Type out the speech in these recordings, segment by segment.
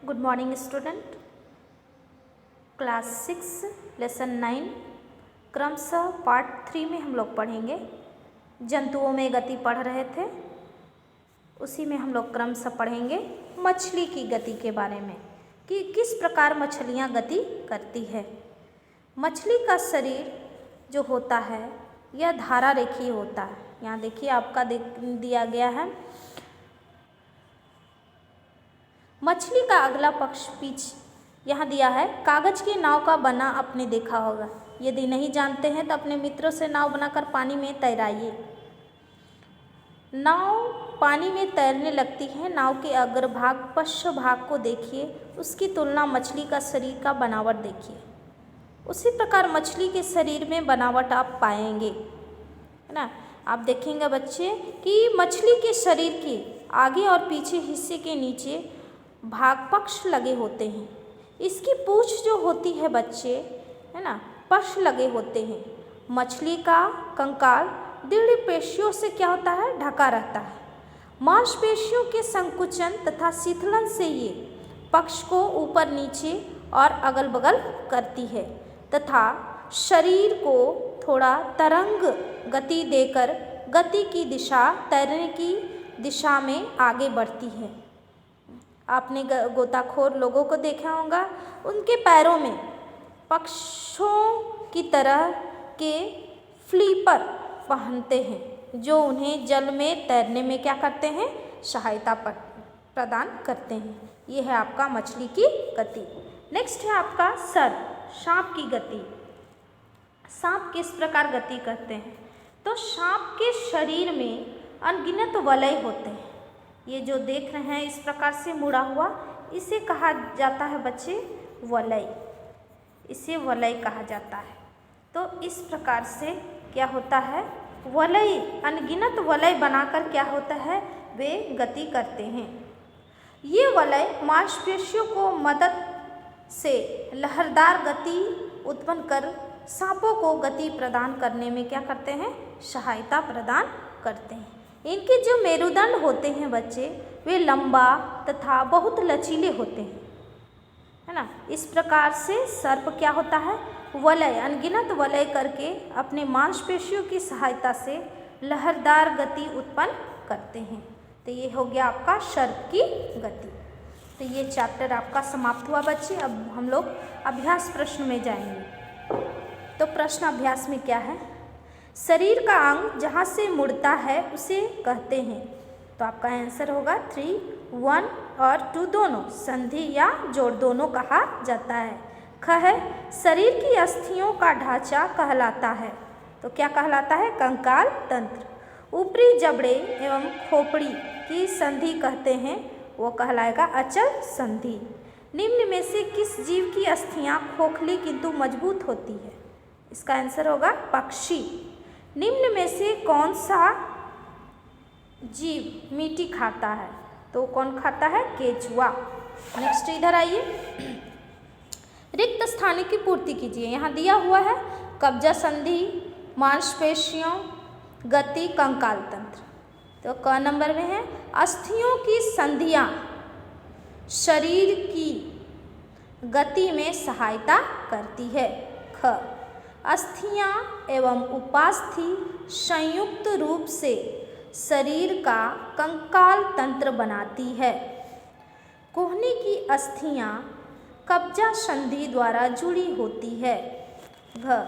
Good morning student. Class 6 lesson 9 क्रमशः part 3 में हम लोग पढ़ेंगे। जंतुओं में गति पढ़ रहे थे, उसी में हम लोग क्रमशः पढ़ेंगे मछली की गति के बारे में कि किस प्रकार मछलियाँ गति करती है। मछली का शरीर जो होता है यह धारा रेखीय होता है। यहाँ देखिए आपका दिया गया है। मछली का अगला पक्ष पीछ यहाँ दिया है। कागज की नाव का बना आपने देखा होगा। यदि नहीं जानते हैं तो अपने मित्रों से नाव बनाकर पानी में तैराइए। नाव पानी में तैरने लगती है। नाव के अग्रभाग पश्च भाग को देखिए, उसकी तुलना मछली का शरीर का बनावट देखिए। उसी प्रकार मछली के शरीर में बनावट आप पाएंगे, है ना। आप देखेंगे बच्चे कि मछली के शरीर के आगे और पीछे हिस्से के नीचे भाग पक्ष लगे होते हैं। इसकी पूंछ जो होती है बच्चे, है ना, पक्ष लगे होते हैं। मछली का कंकाल दृढ़ पेशियों से क्या होता है, ढका रहता है। मांसपेशियों के संकुचन तथा शीतलन से ये पक्ष को ऊपर नीचे और अगल बगल करती है तथा शरीर को थोड़ा तरंग गति देकर गति की दिशा तैरने की दिशा में आगे बढ़ती है। आपने गोताखोर लोगों को देखा होगा, उनके पैरों में पक्षों की तरह के फ्लीपर पहनते हैं जो उन्हें जल में तैरने में क्या करते हैं, सहायता प्रदान करते हैं। ये है आपका मछली की गति। नेक्स्ट है आपका सर्प, सांप की गति। सांप किस प्रकार गति करते हैं, तो सांप के शरीर में अनगिनत वलय होते हैं। ये जो देख रहे हैं इस प्रकार से मुड़ा हुआ, इसे कहा जाता है बच्चे वलय। इसे वलय कहा जाता है। तो इस प्रकार से क्या होता है, वलय, अनगिनत वलय बनाकर क्या होता है, वे गति करते हैं। ये वलय मांसपेशियों को मदद से लहरदार गति उत्पन्न कर सांपों को गति प्रदान करने में क्या करते हैं, सहायता प्रदान करते हैं। इनके जो मेरुदंड होते हैं बच्चे, वे लंबा तथा बहुत लचीले होते हैं, है ना। इस प्रकार से सर्प क्या होता है, वलय, अनगिनत वलय करके अपने मांसपेशियों की सहायता से लहरदार गति उत्पन्न करते हैं। तो ये हो गया आपका सर्प की गति। तो ये चैप्टर आपका समाप्त हुआ बच्चे। अब हम लोग अभ्यास प्रश्न में जाएंगे। तो प्रश्न अभ्यास में क्या है, शरीर का अंग जहाँ से मुड़ता है उसे कहते हैं। तो आपका आंसर होगा 3, 1 और 2 दोनों, संधि या जोड़ दोनों कहा जाता है। ख है, शरीर की अस्थियों का ढांचा कहलाता है। तो क्या कहलाता है, कंकाल तंत्र। ऊपरी जबड़े एवं खोपड़ी की संधि कहते हैं, वो कहलाएगा अचल संधि। निम्न में से किस जीव की अस्थियां खोखली किंतु मजबूत होती है, इसका आंसर होगा पक्षी। निम्न में से कौन सा जीव मिट्टी खाता है, तो कौन खाता है, केचुआ। नेक्स्ट इधर आइए, रिक्त स्थान की पूर्ति कीजिए। यहाँ दिया हुआ है कब्जा संधि, मांसपेशियों, गति, कंकाल तंत्र। तो क नंबर में है, अस्थियों की संधियाँ शरीर की गति में सहायता करती है। ख, अस्थियाँ एवं उपास्थि संयुक्त रूप से शरीर का कंकाल तंत्र बनाती है। कोहनी की अस्थियाँ कब्जा संधि द्वारा जुड़ी होती है। घ,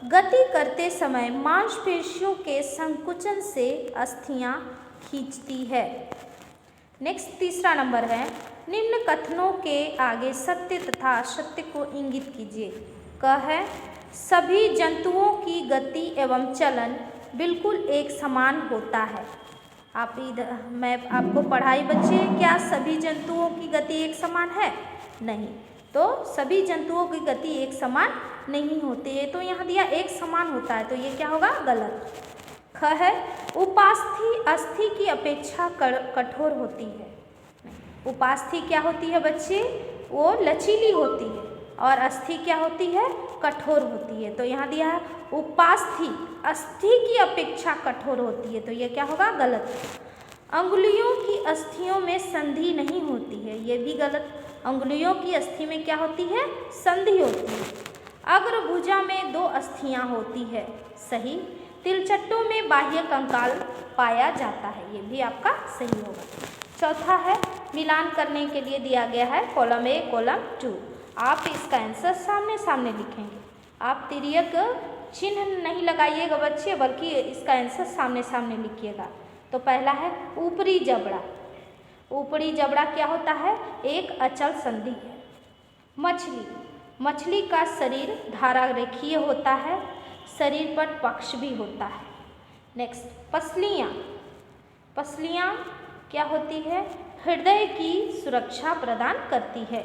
गति करते समय मांसपेशियों के संकुचन से अस्थियाँ खींचती है। नेक्स्ट तीसरा नंबर है, निम्न कथनों के आगे सत्य तथा असत्य को इंगित कीजिए। क है, सभी जंतुओं की गति एवं चलन बिल्कुल एक समान होता है। आप इधर मैं आपको पढ़ाई बच्चे, क्या सभी जंतुओं की गति एक समान है, नहीं। तो सभी जंतुओं की गति एक समान नहीं होती है। तो यहाँ दिया एक समान होता है, तो ये क्या होगा, गलत। ख है, उपास्थि अस्थि की अपेक्षा कठोर होती है। उपास्थि क्या होती है बच्चे, वो लचीली होती है, और अस्थि क्या होती है, कठोर होती है। तो यहाँ दिया है उपास्थि अस्थि की अपेक्षा कठोर होती है, तो ये क्या होगा, गलत। अंगुलियों की अस्थियों में संधि नहीं होती है, ये भी गलत। अंगुलियों की अस्थि में क्या होती है? संधि होती है। अग्रभुजा में 2 अस्थियां होती है, सही। तिलचट्टों में बाह्य कंकाल पाया जाता है, ये भी आपका सही होगा। चौथा है, मिलान करने के लिए दिया गया है कॉलम ए कॉलम 2। आप इसका आंसर सामने सामने लिखेंगे। आप तिर्यक चिन्ह नहीं लगाइएगा बच्चे, बल्कि इसका आंसर सामने सामने लिखिएगा। तो पहला है ऊपरी जबड़ा। ऊपरी जबड़ा क्या होता है? एक अचल संधि है। मछली, मछली का शरीर धारा रेखीय होता है, शरीर पर पक्ष भी होता है। नेक्स्ट, पसलियाँ। पसलियाँ क्या होती है? हृदय की सुरक्षा प्रदान करती है।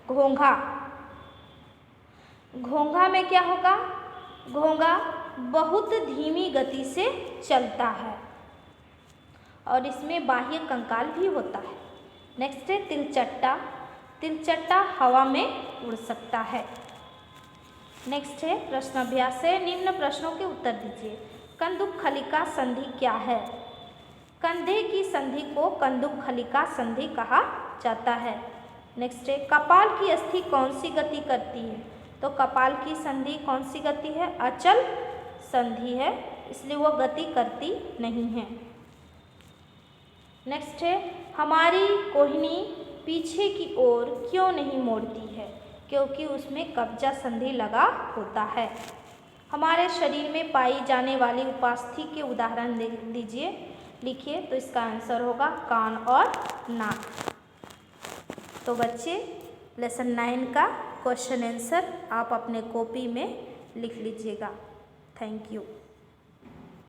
घोंघा, घोंघा में क्या होगा? घोंघा बहुत धीमी गति से चलता है और इसमें बाह्य कंकाल भी होता है। नेक्स्ट है तिलचट्टा। तिलचट्टा हवा में उड़ सकता है। नेक्स्ट है प्रश्न अभ्यास है, निम्न प्रश्नों के उत्तर दीजिए। कंदुकखलिका संधि क्या है? कंधे की संधि को कंदुकखलिका संधि कहा जाता है। नेक्स्ट है कपाल की अस्थि कौन सी गति करती है? तो कपाल की संधि कौन सी गति है? अचल संधि है, इसलिए वो गति करती नहीं है। नेक्स्ट है हमारी कोहनी पीछे की ओर क्यों नहीं मोड़ती है? क्योंकि उसमें कब्जा संधि लगा होता है। हमारे शरीर में पाई जाने वाली उपास्थि के उदाहरण दीजिए, लिखिए। तो इसका आंसर होगा कान और नाक। तो बच्चे लेसन 9 का क्वेश्चन आंसर आप अपने कॉपी में लिख लीजिएगा। Thank you.